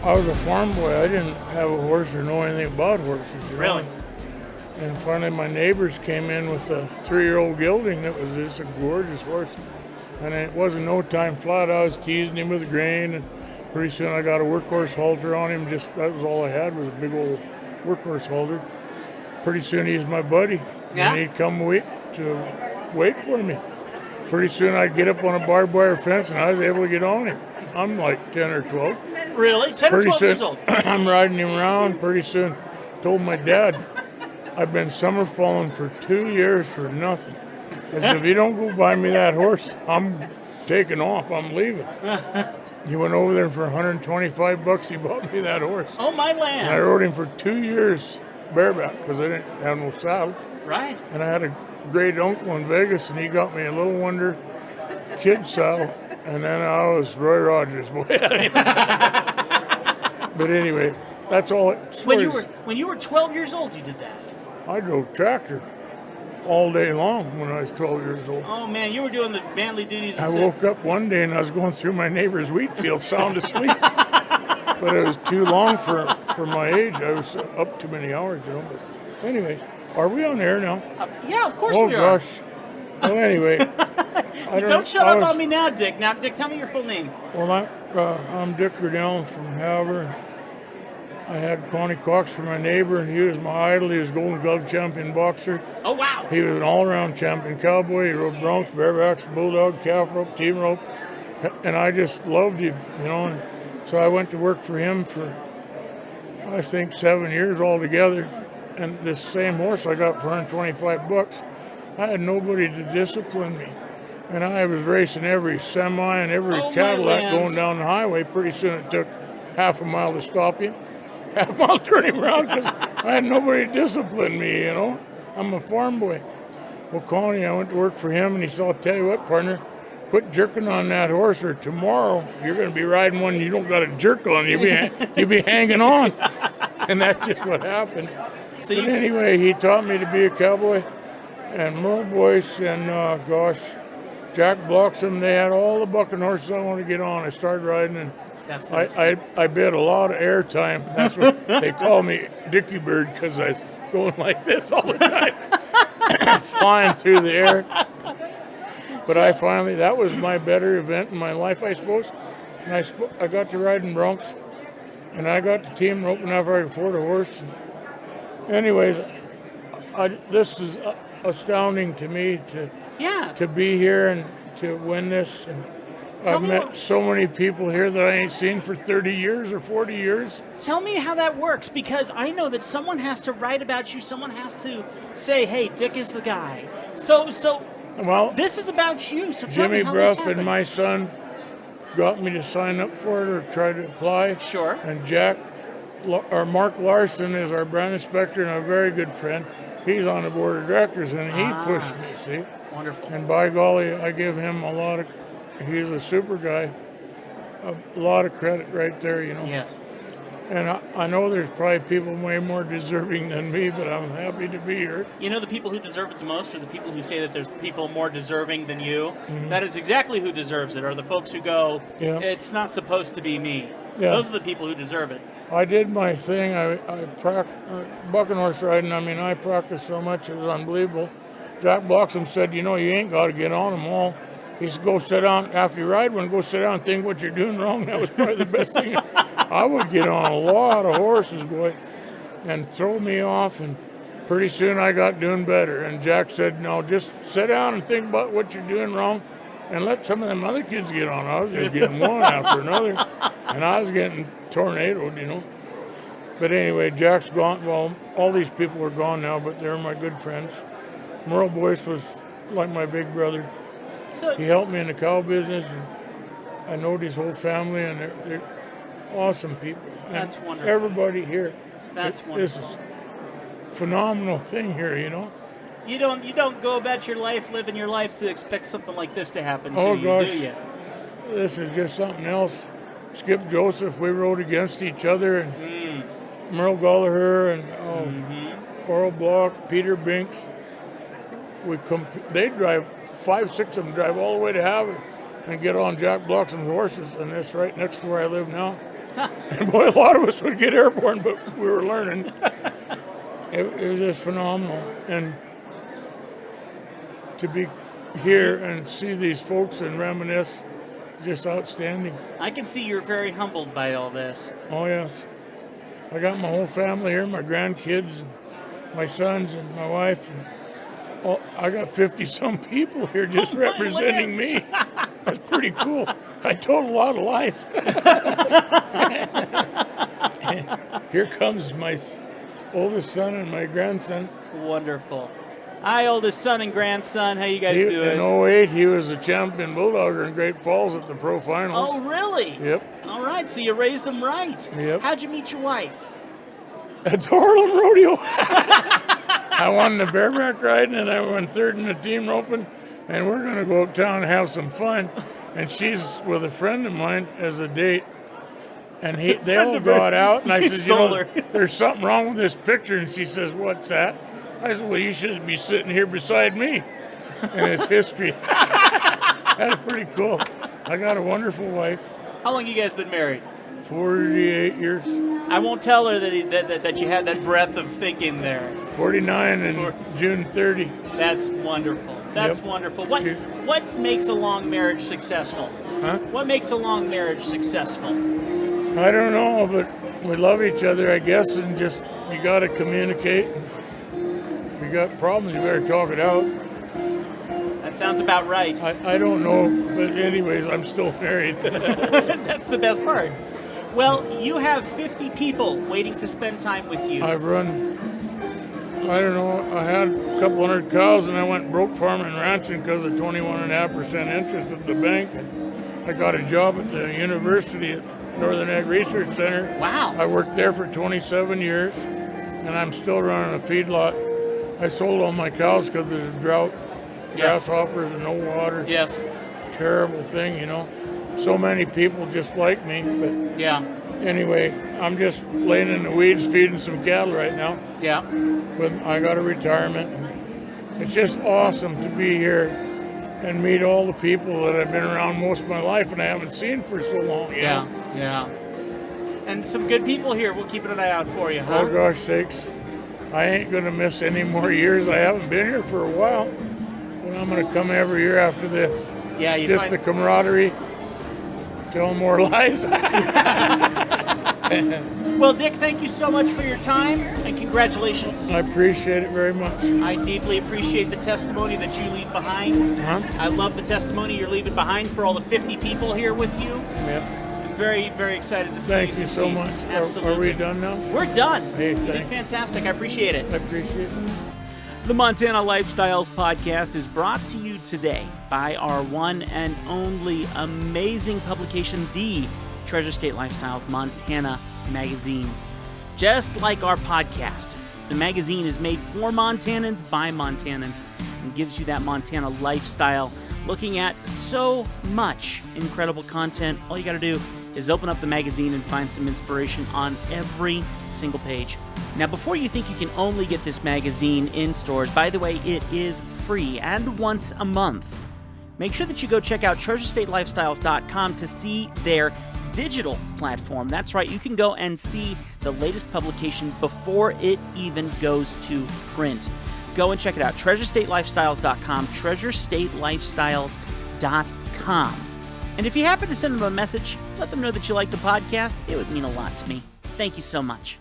I was a farm boy. I didn't have a horse or know anything about horses. Really? And finally my neighbors came in with a 3-year-old gelding that was just a gorgeous horse. And it wasn't no time flat. I was teasing him with grain, and pretty soon I got a workhorse halter on him. Just that was all I had, was a big old workhorse halter. Pretty soon he's my buddy. Yeah? And he'd come wait for me. Pretty soon I'd get up on a barbed wire fence and I was able to get on him. I'm like 10 or 12. Really? 10 or Pretty 12 soon, years old? I'm riding him around. Pretty soon, told my dad, I've been summer falling for 2 years for nothing. I said, if you don't go buy me that horse, I'm taking off. I'm leaving. He went over there for $125. He bought me that horse. Oh, my land. And I rode him for 2 years bareback because I didn't have no saddle. Right. And I had a great uncle in Vegas, and he got me a Little Wonder kid saddle. And then I was Roy Rogers, boy. But anyway, that's all. When you were 12 years old, you did that. I drove tractor all day long when I was 12 years old. Oh man, you were doing the manly duties. I woke up one day and I was going through my neighbor's wheat field, sound asleep. But it was too long for my age. I was up too many hours, you know. But anyway, are we on air now? Yeah, of course Oh we are. gosh. Well, anyway. Don't shut up on me now, Dick. Now, Dick, tell me your full name. Well, I'm Dick Granell from Havre. I had Connie Cox for my neighbor, and he was my idol. He was Golden Glove champion boxer. Oh, wow. He was an all-around champion cowboy. He rode broncs, barebacks, bulldog, calf rope, team rope, and I just loved him, you know. And so I went to work for him for, I think, 7 years altogether. And this same horse I got for $125. I had nobody to discipline me. And I was racing every semi and every Cadillac going down the highway. Pretty soon it took half a mile to stop you, half a mile to turn him around, because I had nobody to discipline me, you know. I'm a farm boy. Well, Connie, I went to work for him, and he said, I'll tell you what, partner, quit jerking on that horse, or tomorrow you're going to be riding one you don't got a jerk on. You'll be hanging on. And that's just what happened. But anyway, he taught me to be a cowboy. And Merle Boyce and, Jack Bloxham, they had all the bucking horses I wanted to get on. I started riding, and I bid a lot of airtime. That's what they call me, Dickie Bird, because I was going like this all the time, flying through the air. But that was my better event in my life, I suppose. And I got to ride in broncs, and I got the team roping after I could afford a horse. Anyways, this is astounding to me to be here and to win this. And I've met so many people here that I ain't seen for 30 years or 40 years. Tell me how that works, because I know that someone has to write about you. Someone has to say, hey, Dick is the guy. So well, this is about you. So tell me how this happened. Jimmy Bruff and my son got me to sign up for it or try to apply. Sure. And Mark Larson is our brand inspector and a very good friend. He's on the board of directors, and he pushed me, see? Wonderful. And by golly, I give him he's a super guy, a lot of credit right there, you know. Yes. And I know there's probably people way more deserving than me, but I'm happy to be here. You know, the people who deserve it the most are the people who say that there's people more deserving than you. Mm-hmm. That is exactly who deserves it, are the folks who go, it's not supposed to be me. Yeah. Those are the people who deserve it. I did my thing. I bucking horse riding. I mean, I practiced so much, it was unbelievable. Jack Bloxham said, you ain't got to get on them all. He said, go sit down. After you ride one, go sit down and think what you're doing wrong. That was probably the best thing. I would get on a lot of horses, boy, and throw me off, and pretty soon I got doing better. And Jack said, no, just sit down and think about what you're doing wrong and let some of them other kids get on. I was just getting one after another, and I was getting tornadoed, you know. But anyway, Jack's gone. Well, all these people are gone now, but they're my good friends. Merle Boyce was like my big brother. So he helped me in the cow business, and I know his whole family, and they're awesome people. That's and wonderful. Everybody here. That's wonderful. This is a phenomenal thing here, you know. You don't go about your life, living your life, to expect something like this to happen to you, gosh. do you? This is just something else. Skip Joseph, we rode against each other, and Merle Gallagher and Oral Block, Peter Binks. They drive 5, 6 of them drive all the way to Havre and get on Jack Bloxham's horses, and that's right next to where I live now. And boy, a lot of us would get airborne, but we were learning. It was just phenomenal. And to be here and see these folks and reminisce, just outstanding. I can see you're very humbled by all this. Oh, yes. I got my whole family here, my grandkids, and my sons, and my wife. And I got 50-some people here just representing me. That's pretty cool. I told a lot of lies. Here comes my oldest son and my grandson. Wonderful. Hi, oldest son and grandson. How you guys doing? In 08, he was a champion bulldogger in Great Falls at the pro finals. Oh, really? Yep. All right, so you raised him right. Yep. How'd you meet your wife? At the Harlem Rodeo. I won the bareback riding, and I won third in the team roping, and we're going to go uptown and have some fun. And she's with a friend of mine as a date, and they all got out, and I said, there's something wrong with this picture, and she says, what's that? I said, well, you should be sitting here beside me. And it's history. That's pretty cool. I got a wonderful wife. How long you guys been married? 48 years. I won't tell her that you had that breadth of thinking there. 49 and June 30. That's wonderful. That's wonderful. What makes a long marriage successful? Huh? What makes a long marriage successful? I don't know, but we love each other, I guess, and just you got to communicate. If you got problems, you better talk it out. That sounds about right. I don't know, but anyways, I'm still married. That's the best part. Well, you have 50 people waiting to spend time with you. I've run, I don't know, I had a couple hundred cows, and I went broke farming and ranching because of 21.5% interest at the bank. I got a job at the university at Northern Ag Research Center. Wow. I worked there for 27 years, and I'm still running a feedlot. I sold all my cows because of the drought, grasshoppers and no water. Yes. Terrible thing, you know. So many people just like me, but anyway, I'm just laying in the weeds feeding some cattle right now. Yeah. But I got a retirement. It's just awesome to be here and meet all the people that I've been around most of my life and I haven't seen for so long. Yeah. And some good people here. We'll keep an eye out for you, huh? Oh, gosh sakes. I ain't going to miss any more years. I haven't been here for a while, but I'm going to come every year after this. Yeah, just the camaraderie. Tell more lies. Well, Dick, thank you so much for your time, and congratulations. I appreciate it very much. I deeply appreciate the testimony that you leave behind. I love the testimony you're leaving behind for all the 50 people here with you. Yep. Very, very excited to see you. Thank you so much. Absolutely. Are we done now? We're done. Hey, you did fantastic. I appreciate it. I appreciate it. The Montana Lifestyles Podcast is brought to you today by our one and only amazing publication, the Treasure State Lifestyles Montana magazine. Just like our podcast, the magazine is made for Montanans by Montanans and gives you that Montana lifestyle, looking at so much incredible content. All you got to do is open up the magazine and find some inspiration on every single page. Now, before you think you can only get this magazine in stores, by the way, it is free and once a month. Make sure that you go check out treasurestatelifestyles.com to see their digital platform. That's right, you can go and see the latest publication before it even goes to print. Go and check it out, treasurestatelifestyles.com, treasurestatelifestyles.com. And if you happen to send them a message, let them know that you like the podcast. It would mean a lot to me. Thank you so much.